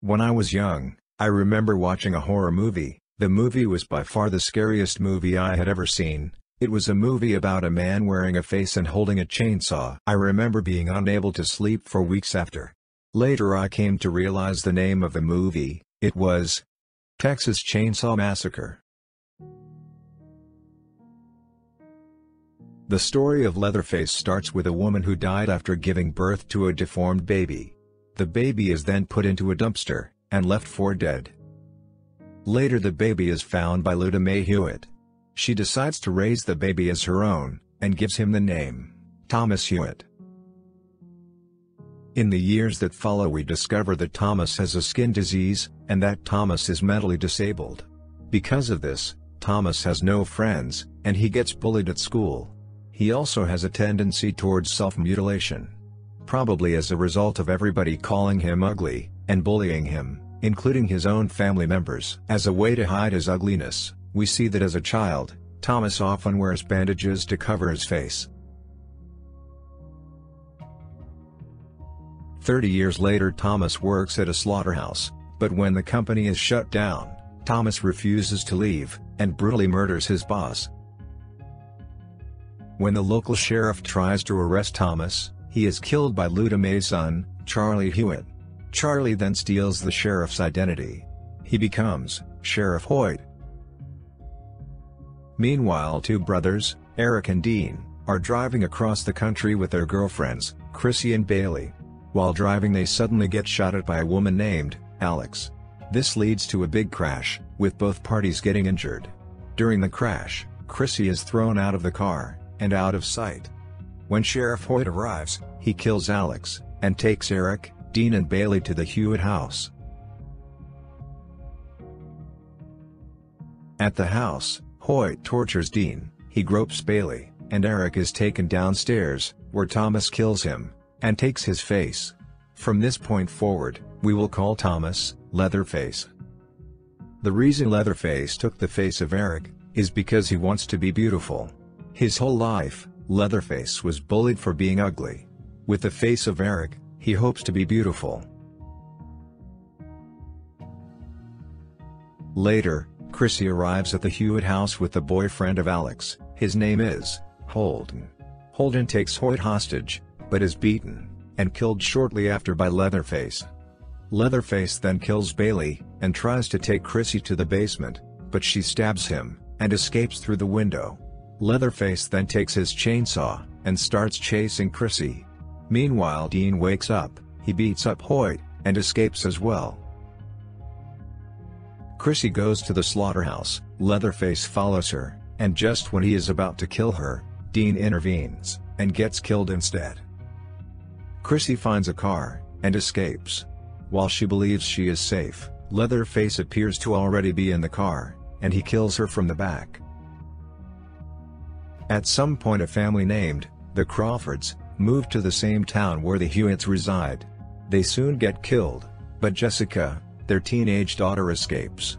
When I was young, I remember watching a horror movie. The movie was by far the scariest movie I had ever seen. It was a movie about a man wearing a face and holding a chainsaw. I remember being unable to sleep for weeks after. Later I came to realize the name of the movie. It was Texas Chainsaw Massacre. The story of Leatherface starts with a woman who died after giving birth to a deformed baby. The baby is then put into a dumpster, and left for dead. Later the baby is found by Luda Mae Hewitt. She decides to raise the baby as her own, and gives him the name, Thomas Hewitt. In the years that follow we discover that Thomas has a skin disease, and that Thomas is mentally disabled. Because of this, Thomas has no friends, and he gets bullied at school. He also has a tendency towards self-mutilation. Probably as a result of everybody calling him ugly, and bullying him, including his own family members. As a way to hide his ugliness, we see that as a child, Thomas often wears bandages to cover his face. 30 years later Thomas works at a slaughterhouse, but when the company is shut down, Thomas refuses to leave, and brutally murders his boss. When the local sheriff tries to arrest Thomas, he is killed by Luda Mae's son, Charlie Hewitt. Charlie then steals the sheriff's identity. He becomes Sheriff Hoyt. Meanwhile, two brothers, Eric and Dean, are driving across the country with their girlfriends, Chrissy and Bailey. While driving they suddenly get shot at by a woman named Alex. This leads to a big crash, with both parties getting injured. During the crash, Chrissy is thrown out of the car, and out of sight. When Sheriff Hoyt arrives, he kills Alex, and takes Eric, Dean and Bailey to the Hewitt house. At the house, Hoyt tortures Dean, he gropes Bailey, and Eric is taken downstairs, where Thomas kills him, and takes his face. From this point forward, we will call Thomas, Leatherface. The reason Leatherface took the face of Eric, is because he wants to be beautiful. His whole life, Leatherface was bullied for being ugly. With the face of Eric, he hopes to be beautiful. Later, Chrissy arrives at the Hewitt house with the boyfriend of Alex. His name is Holden. Holden takes Hoyt hostage, but is beaten, and killed shortly after by Leatherface. Leatherface then kills Bailey, and tries to take Chrissy to the basement, but she stabs him, and escapes through the window. Leatherface then takes his chainsaw, and starts chasing Chrissy. Meanwhile Dean wakes up, he beats up Hoyt, and escapes as well. Chrissy goes to the slaughterhouse, Leatherface follows her, and just when he is about to kill her, Dean intervenes, and gets killed instead. Chrissy finds a car, and escapes. While she believes she is safe, Leatherface appears to already be in the car, and he kills her from the back. At some point a family named, the Crawfords, moved to the same town where the Hewitts reside. They soon get killed, but Jessica, their teenage daughter, escapes.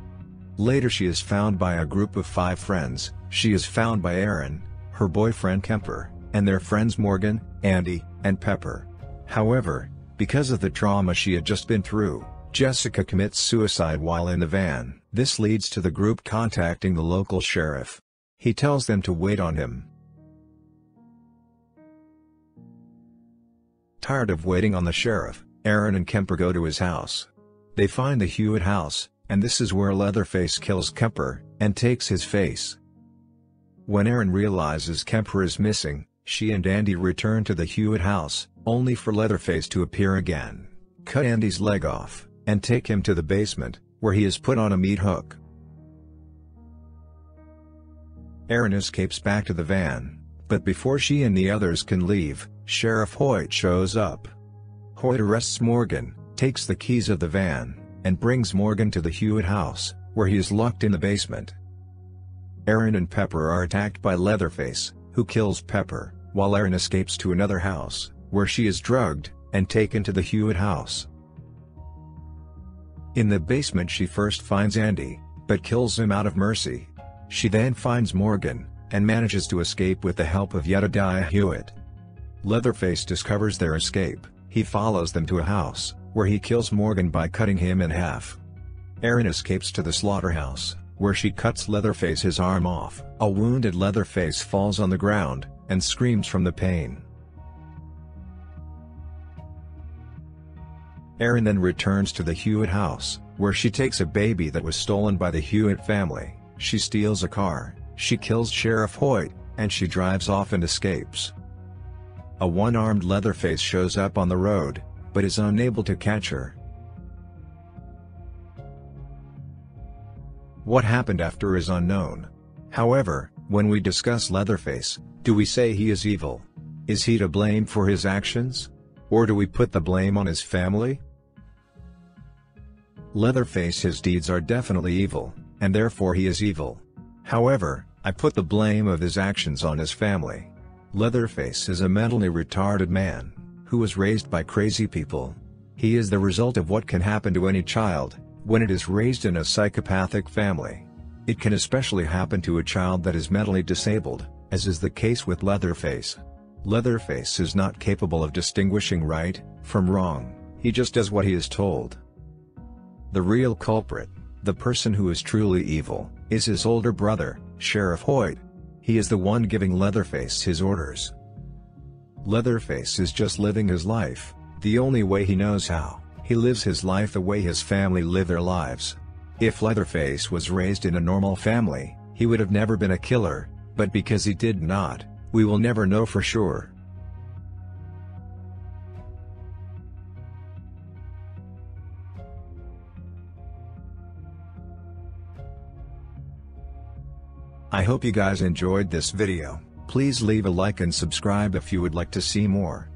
Later she is found by a group of 5 friends. She is found by Aaron, her boyfriend Kemper, and their friends Morgan, Andy, and Pepper. However, because of the trauma she had just been through, Jessica commits suicide while in the van. This leads to the group contacting the local sheriff. He tells them to wait on him. Tired of waiting on the sheriff, Aaron and Kemper go to his house. They find the Hewitt house, and this is where Leatherface kills Kemper, and takes his face. When Aaron realizes Kemper is missing, she and Andy return to the Hewitt house, only for Leatherface to appear again, cut Andy's leg off, and take him to the basement, where he is put on a meat hook. Aaron escapes back to the van, but before she and the others can leave, Sheriff Hoyt shows up. Hoyt arrests Morgan, takes the keys of the van, and brings Morgan to the Hewitt house, where he is locked in the basement. Aaron and Pepper are attacked by Leatherface, who kills Pepper, while Aaron escapes to another house, where she is drugged, and taken to the Hewitt house. In the basement she first finds Andy, but kills him out of mercy. She then finds Morgan, and manages to escape with the help of Jedediah Hewitt. Leatherface discovers their escape, he follows them to a house, where he kills Morgan by cutting him in half. Erin escapes to the slaughterhouse, where she cuts Leatherface's arm off. A wounded Leatherface falls on the ground, and screams from the pain. Erin then returns to the Hewitt house, where she takes a baby that was stolen by the Hewitt family. She steals a car, she kills Sheriff Hoyt, and she drives off and escapes. A one-armed Leatherface shows up on the road, but is unable to catch her. What happened after is unknown. However, when we discuss Leatherface, do we say he is evil? Is he to blame for his actions? Or do we put the blame on his family? Leatherface's deeds are definitely evil, and therefore he is evil. However, I put the blame of his actions on his family. Leatherface is a mentally retarded man, who was raised by crazy people. He is the result of what can happen to any child, when it is raised in a psychopathic family. It can especially happen to a child that is mentally disabled, as is the case with Leatherface. Leatherface is not capable of distinguishing right from wrong, he just does what he is told. The real culprit, the person who is truly evil, is his older brother, Sheriff Hoyt. He is the one giving Leatherface his orders. Leatherface is just living his life, the only way he knows how. He lives his life the way his family live their lives. If Leatherface was raised in a normal family, he would have never been a killer, but because he did not, we will never know for sure. I hope you guys enjoyed this video. Please leave a like and subscribe if you would like to see more.